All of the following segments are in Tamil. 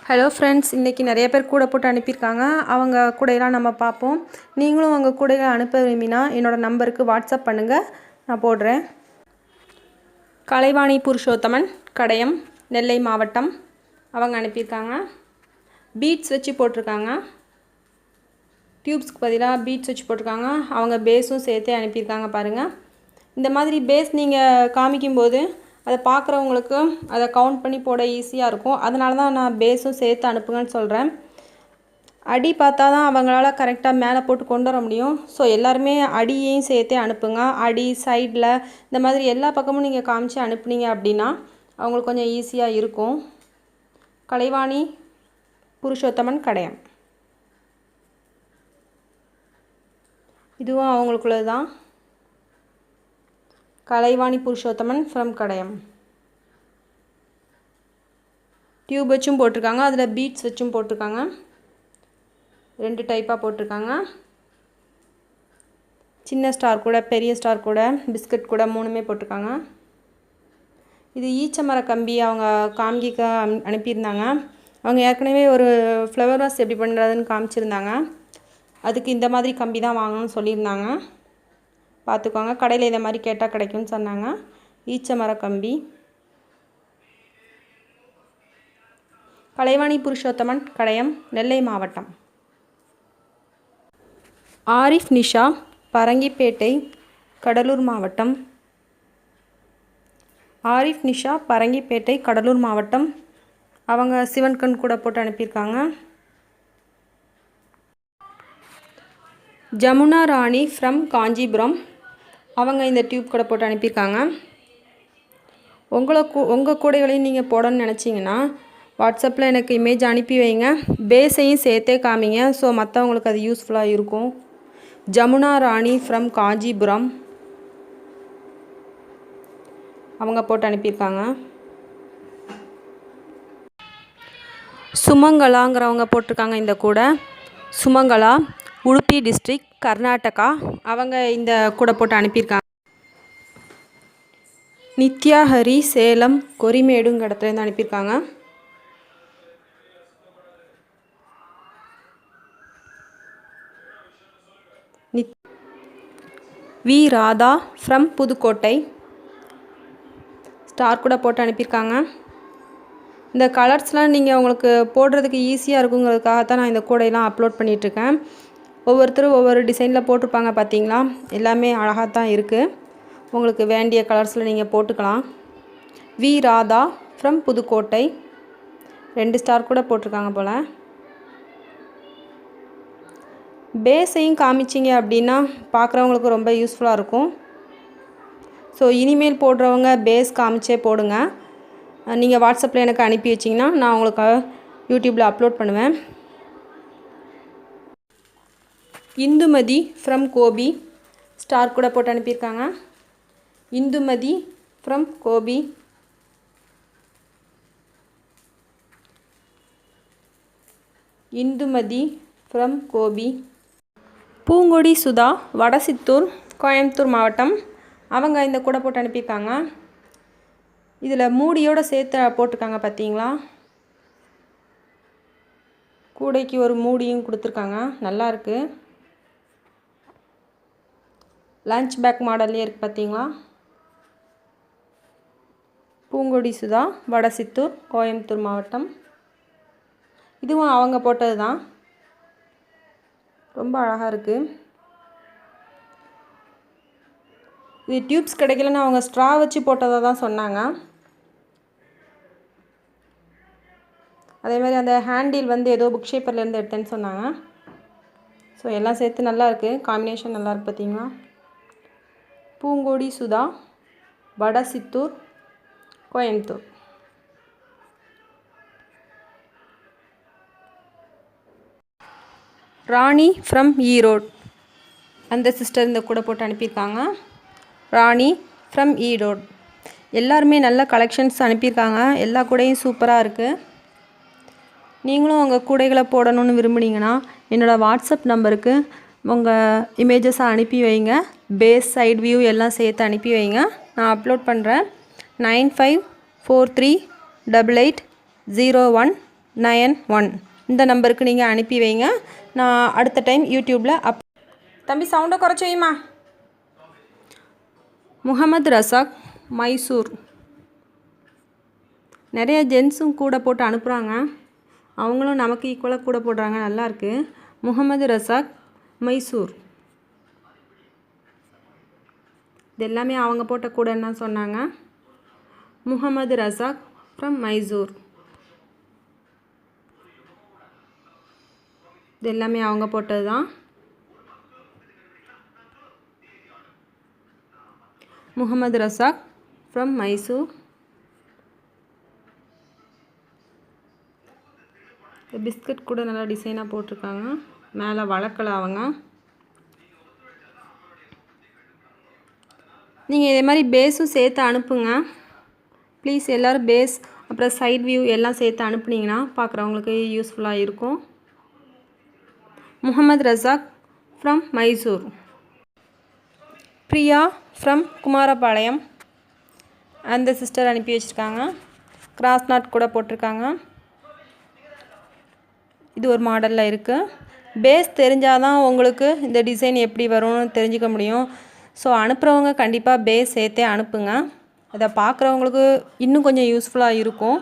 ஹலோ ஃப்ரெண்ட்ஸ், இன்றைக்கி நிறைய பேர் கூடை போட்டு அனுப்பியிருக்காங்க. அவங்க கூடையெல்லாம் நம்ம பார்ப்போம். நீங்களும் உங்கள் கூடைகளை அனுப்ப விரும்பினா என்னோடய நம்பருக்கு வாட்ஸ்அப் பண்ணுங்கள், நான் போடுறேன். கலைவாணி புருஷோத்தமன், கடையம், நெல்லை மாவட்டம். அவங்க அனுப்பியிருக்காங்க. பீட்ஸ் வச்சு போட்டிருக்காங்க. டியூப்ஸ்க்கு பதிலாக பீட்ஸ் வச்சு போட்டிருக்காங்க. அவங்க பேஸும் சேர்த்தே அனுப்பியிருக்காங்க பாருங்கள். இந்த மாதிரி பேஸ் நீங்கள் காமிக்கும்போது அதை பார்க்குறவங்களுக்கு அதை கவுண்ட் பண்ணி போட ஈஸியாக இருக்கும். அதனால தான் நான் பேஸும் சேர்த்து அனுப்புங்கன்னு சொல்கிறேன். அடி பார்த்தா தான் அவங்களால கரெக்டாக மேலே போட்டு கொண்டு வர முடியும். ஸோ எல்லாருமே அடியையும் சேர்த்தே அனுப்புங்க. அடி, சைடில் இந்த மாதிரி எல்லா பக்கமும் நீங்கள் காமிச்சு அனுப்புனீங்க அப்படின்னா அவங்களுக்கு கொஞ்சம் ஈஸியாக இருக்கும். கலைவாணி புருஷோத்தமன், கடையம். இதுவும் அவங்களுக்குள்ளது தான். கலைவாணி புருஷோத்தமன் ஃப்ரம் கடையம். டியூப் வச்சும் போட்டிருக்காங்க, அதில் பீட்ஸ் வச்சும் போட்டிருக்காங்க. 2 டைப்பாக போட்டிருக்காங்க. சின்ன ஸ்டார் கூட, பெரிய ஸ்டார் கூட, பிஸ்கட் கூட 3மே போட்டிருக்காங்க. இது ஈச்சமர கம்பி அவங்க காமிக்க அனுப்பியிருந்தாங்க. அவங்க ஏற்கனவே ஒரு ஃப்ளவர் வாஸ் எப்படி பண்ணுறதுன்னு காமிச்சிருந்தாங்க. அதுக்கு இந்த மாதிரி கம்பி தான் வாங்கணும்னு சொல்லியிருந்தாங்க. பார்த்துக்கோங்க, கடையில் இதை மாதிரி கேட்டால் கிடைக்கும்னு சொன்னாங்க. ஈச்சமர கம்பி. கலைவாணி புருஷோத்தமன், கடையம், நெல்லை மாவட்டம். ஆரிஃப் நிஷா, பரங்கிப்பேட்டை, கடலூர் மாவட்டம். ஆரிஃப் நிஷா, பரங்கிப்பேட்டை, கடலூர் மாவட்டம். அவங்க சிவன்கண் கூட போட்டு அனுப்பியிருக்காங்க. ஜமுனா ராணி ஃப்ரம் காஞ்சிபுரம். அவங்க இந்த டியூப் கூட போட்டு அனுப்பியிருக்காங்க. உங்கள் கூடைகளையும் நீங்கள் போடணும்னு நினச்சிங்கன்னா வாட்ஸ்அப்பில் எனக்கு இமேஜ் அனுப்பி வைங்க. பேஸையும் சேர்த்தே காமிங்க. ஸோ மற்றவங்களுக்கு அது யூஸ்ஃபுல்லாக இருக்கும். ஜமுனா ராணி ஃப்ரம் காஞ்சிபுரம். அவங்க போட்டு அனுப்பியிருக்காங்க. சுமங்கலாங்கிறவங்க போட்டிருக்காங்க இந்த கூடை. சுமங்கலா, உடுப்பி டிஸ்ட்ரிக்ட், கர்நாடகா. அவங்க இந்த கூடை போட்டு அனுப்பியிருக்காங்க. நித்யாஹரி, சேலம், கொரிமேடுங்க இடத்துலேருந்து அனுப்பியிருக்காங்க. V Radha from Pudukkottai. Star கூட போட்டு அனுப்பியிருக்காங்க. இந்த கலர்ஸ்லாம் நீங்கள் உங்களுக்கு போடுறதுக்கு ஈஸியாக இருக்குங்கிறதுக்காகத்தான் நான் இந்த கூடையெல்லாம் அப்லோட் பண்ணிகிட்ருக்கேன். ஒவ்வொருத்தரும் ஒவ்வொரு டிசைனில் போட்டிருப்பாங்க பார்த்தீங்களா. எல்லாமே அழகாக தான் இருக்குது. உங்களுக்கு வேண்டிய கலர்ஸில் நீங்கள் போட்டுக்கலாம். V Radha from Pudukkottai. 2 star கூட போட்டிருக்காங்க போல். பேஸையும் காமிச்சிங்க அப்படின்னா பார்க்குறவங்களுக்கு ரொம்ப யூஸ்ஃபுல்லாக இருக்கும். ஸோ இனிமேல் போடுறவங்க பேஸ் காமிச்சே போடுங்க. நீங்கள் வாட்ஸ்அப்பில் எனக்கு அனுப்பி வச்சிங்கன்னா நான் உங்களுக்கு யூடியூப்பில் அப்லோட் பண்ணுவேன். இந்துமதி ஃப்ரம் கோபி. ஸ்டார் கூட போட்டு அனுப்பியிருக்காங்க. இந்துமதி ஃப்ரம் கோபி. இந்துமதி ஃப்ரம் கோபி. பூங்கொடி சுதா, வடசித்தூர், கோயம்புத்தூர் மாவட்டம். அவங்க இந்த கூடை போட்டு அனுப்பியிருக்காங்க. இதில் மூடியோடு சேர்த்து போட்டிருக்காங்க பார்த்தீங்களா. கூடைக்கு ஒரு மூடியும் கொடுத்துருக்காங்க. நல்லாயிருக்கு. லஞ்ச் பேக் மாடல்லே இருக்குது பார்த்தீங்களா. பூங்கொடி சுதா, வடசித்தூர், கோயம்புத்தூர் மாவட்டம். இதுவும் அவங்க போட்டது தான். ரொம்ப அழகாக இருக்குது. இது டியூப்ஸ் கிடைக்கலன்னு அவங்க ஸ்ட்ரா வச்சு போட்டதாக தான் சொன்னாங்க. அதேமாதிரி அந்த ஹேண்டில் வந்து ஏதோ புக் ஷேப்பர்லேருந்து எடுத்தேன்னு சொன்னாங்க. ஸோ எல்லாம் சேர்த்து நல்லாயிருக்கு. காம்பினேஷன் நல்லாயிருக்கு பார்த்தீங்களா. பூங்கொடி சுதா, வடசித்தூர், கோயம்புத்தூர். ராணி ஃப்ரம் ஈரோடு. அந்த சிஸ்டர் இந்த கூட போட்டு அனுப்பியிருக்காங்க. ராணி ஃப்ரம் ஈரோடு. எல்லாருமே நல்ல கலெக்ஷன்ஸ் அனுப்பியிருக்காங்க. எல்லா கூடையும் சூப்பராக இருக்குது. நீங்களும் உங்கள் கூடைகளை போடணும்னு விரும்புனீங்கன்னா என்னோடய வாட்ஸ்அப் நம்பருக்கு உங்கள் இமேஜஸை அனுப்பி வைங்க. பேஸ், சைட் வியூ எல்லாம் சேர்த்து அனுப்பி வைங்க. நான் அப்லோட் பண்ணுறேன். 95438801 91 இந்த நம்பருக்கு நீங்கள் அனுப்பி வைங்க. நான் அடுத்த டைம் யூடியூப்பில் தம்பி சவுண்டை குறைச்சி வைமா. முகமது ரசாக், மைசூர். நிறைய ஜென்ஸும் கூட போட்டு அனுப்புகிறாங்க, அவங்களும் நமக்கு ஈக்குவலாக கூட போடுறாங்க, நல்லாயிருக்கு. முகமது ரசாக், மைசூர். இது எல்லாமே அவங்க போட்ட கூடன்னு தான் சொன்னாங்க. முகமது ரசாக் ஃப்ரம் மைசூர். இது எல்லாமே அவங்க போட்டது தான். முகமது ரசாக் ஃப்ரம் மைசூர். பிஸ்கட் கூட நல்லா டிசைனாக போட்டிருக்காங்க, மேலே வளர்க்கலை அவங்க. நீங்கள் இதே மாதிரி பேஸும் சேர்த்து அனுப்புங்க ப்ளீஸ். எல்லோரும் பேஸ் அப்புறம் சைட் வியூ எல்லாம் சேர்த்து அனுப்புனீங்கன்னா பார்க்குறவங்களுக்கு யூஸ்ஃபுல்லாக இருக்கும். முகமது ரசாக் ஃப்ரம் மைசூர். பிரியா ஃப்ரம் குமாரபாளையம். அந்த சிஸ்டர் அனுப்பி வச்சுருக்காங்க, கிராஸ் நாட் கூட போட்டிருக்காங்க. இது ஒரு மாடலில் இருக்குது. பேஸ் தெரிஞ்சால் தான் உங்களுக்கு இந்த டிசைன் எப்படி வரும்னு தெரிஞ்சுக்க முடியும். ஸோ அனுப்புகிறவங்க கண்டிப்பாக பேஸ் சேர்த்தே அனுப்புங்க, அதை பார்க்குறவங்களுக்கு இன்னும் கொஞ்சம் யூஸ்ஃபுல்லாக இருக்கும்.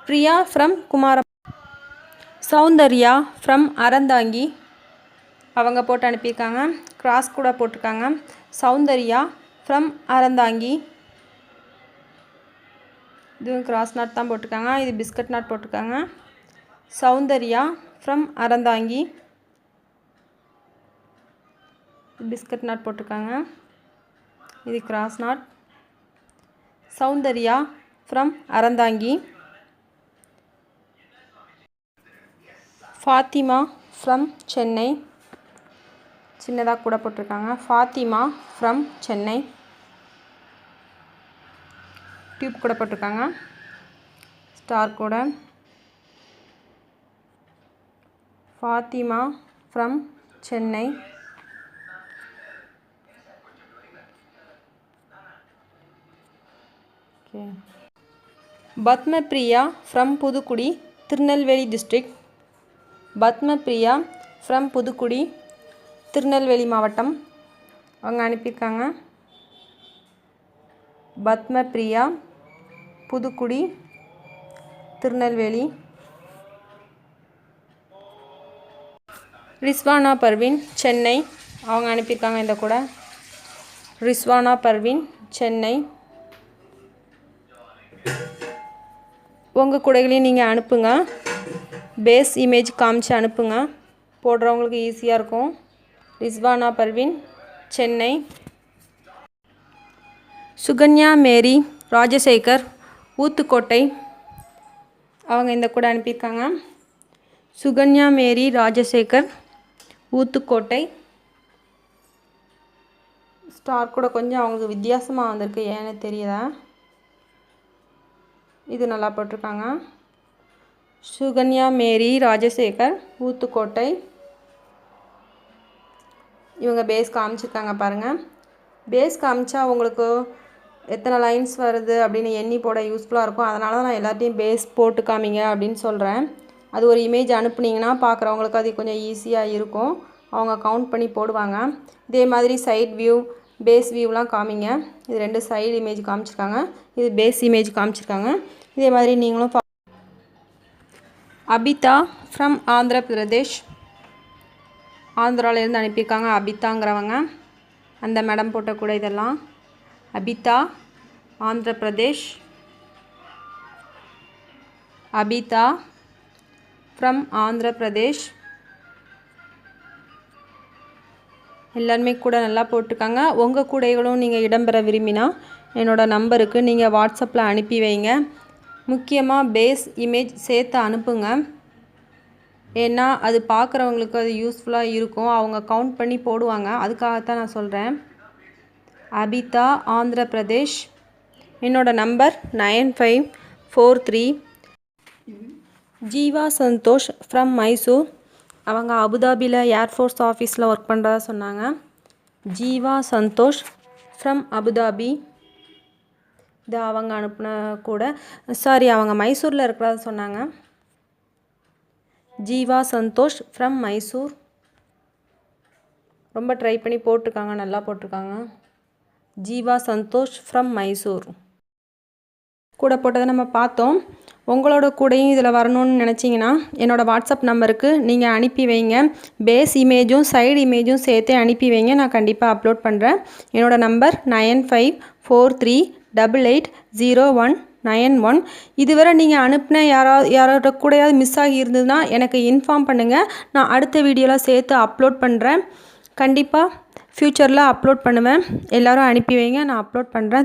Priya from Soundarya from Aranthangi. அவங்க போட்டு அனுப்பியிருக்காங்க, கிராஸ் கூட போட்டிருக்காங்க. சௌந்தர்யா ஃப்ரம் அறந்தாங்கி. இதுவும் கிராஸ் நாட் தான் போட்டிருக்காங்க, இது பிஸ்கட் நாட் போட்டிருக்காங்க. Soundarya from Aranthangi. Biscuit knot போட்டிருக்காங்க, இது cross knot. Soundarya from Aranthangi. Fathima from Chennai. சின்னதாக கூட போட்டிருக்காங்க. ஃபாத்திமா ஃப்ரம் சென்னை. டியூப் கூட போட்டிருக்காங்க, ஸ்டார் கூட. Fathima from Chennai. Okay. Padmapriya from Pudukudi, Tirunelveli district. Padmapriya from Pudukudi, Tirunelveli மாவட்டம். அவங்க அனுப்பியிருக்காங்க. பத்மபிரியா, புதுக்குடி, திருநெல்வேலி. ரிஸ்வானா பர்வீன், சென்னை. அவங்க அனுப்பியிருக்காங்க இந்த கூட. ரிஸ்வானா பர்வீன், சென்னை. உங்கள் கூடைகளையும் நீங்கள் அனுப்புங்க, பேஸ் இமேஜ் காமிச்சு அனுப்புங்க, போடுறவங்களுக்கு ஈஸியாக இருக்கும். ரிஸ்வானா பர்வீன், சென்னை. சுகன்யா மேரி ராஜசேகர், ஊத்துக்கோட்டை. அவங்க இந்த கூட அனுப்பியிருக்காங்க. சுகன்யா மேரி ராஜசேகர், ஊத்துக்கோட்டை. ஸ்டார் கூட கொஞ்சம் அவங்களுக்கு வித்தியாசமாக வந்திருக்கு, ஏன்னு தெரியல. இது நல்லா போட்டிருக்காங்க. சுகன்யா மேரி ராஜசேகர், ஊத்துக்கோட்டை. இவங்க பேஸ் காமிச்சிருக்காங்க பாருங்கள். பேஸ் காமிச்சா உங்களுக்கு எத்தனை லைன்ஸ் வருது அப்படின்னு எண்ணி போட யூஸ்ஃபுல்லாக இருக்கும். அதனால தான் நான் எல்லாத்தையும் பேஸ் போட்டு காமிங்க அப்படின்னு சொல்கிறேன். அது ஒரு இமேஜ் அனுப்புனீங்கன்னா பார்க்குறவங்களுக்கு அது கொஞ்சம் ஈஸியாக இருக்கும், அவங்க கவுண்ட் பண்ணி போடுவாங்க. இதே மாதிரி சைட் வியூ, பேஸ் வியூலாம் காமிங்க. இது 2 சைடு இமேஜ் காமிச்சிருக்காங்க, இது பேஸ் இமேஜ் காமிச்சிருக்காங்க. இதே மாதிரி நீங்களும் அபிதா ஃப்ரம் ஆந்திர பிரதேஷ். ஆந்திராவிலேருந்து அனுப்பியிருக்காங்க அபிதாங்கிறவங்க. அந்த மேடம் போட்ட கூட இதெல்லாம். அபிதா, ஆந்திர பிரதேஷ். அபிதா ஃப்ரம் ஆந்திர பிரதேஷ். எல்லாருமே கூட நல்லா போட்டிருக்காங்க. உங்கள் கூடைகளும் நீங்கள் இடம்பெற விரும்பினா என்னோடய நம்பருக்கு நீங்கள் வாட்ஸ்அப்பில் அனுப்பி வைங்க. முக்கியமாக பேஸ் இமேஜ் சேர்த்து அனுப்புங்க, ஏன்னா அது பார்க்குறவங்களுக்கு அது யூஸ்ஃபுல்லாக இருக்கும், அவங்க கவுண்ட் பண்ணி போடுவாங்க. அதுக்காகத்தான் நான் சொல்கிறேன். அபிதா, ஆந்திர பிரதேஷ். என்னோடய நம்பர் 9543. ஜீவா சந்தோஷ் ஃப்ரம் மைசூர். அவங்க அபுதாபியில் ஏர்ஃபோர்ஸ் ஆஃபீஸில் ஒர்க் பண்ணுறதா சொன்னாங்க. Jeeva Santhosh from Abu Dhabi. இது அவங்க அனுப்பின கூட சாரி அவங்க மைசூரில் இருக்கிறதா சொன்னாங்க. ஜீவா சந்தோஷ் ஃப்ரம் மைசூர். ரொம்ப ட்ரை பண்ணி போட்டிருக்காங்க, நல்லா போட்டிருக்காங்க. ஜீவா சந்தோஷ் ஃப்ரம் மைசூர். கூட போட்டதை நம்ம பார்த்தோம். உங்களோட கூடையும் இதில் வரணும்னு நினச்சிங்கன்னா என்னோடய வாட்ஸ்அப் நம்பருக்கு நீங்கள் அனுப்பி வைங்க. பேஸ் இமேஜும் சைடு இமேஜும் சேர்த்து அனுப்பி வைங்க, நான் கண்டிப்பாக அப்லோட் பண்ணுறேன். என்னோடய நம்பர் 9543880191. இதுவரை நீங்கள் அனுப்பின யாரோட கூடையாவது மிஸ் ஆகி இருந்ததுன்னா எனக்கு இன்ஃபார்ம் பண்ணுங்கள். நான் அடுத்த வீடியோவில் சேர்த்து அப்லோட் பண்ணுறேன். கண்டிப்பாக ஃப்யூச்சரில் அப்லோட் பண்ணுவேன். எல்லோரும் அனுப்பி வைங்க, நான் அப்லோட் பண்ணுறேன்.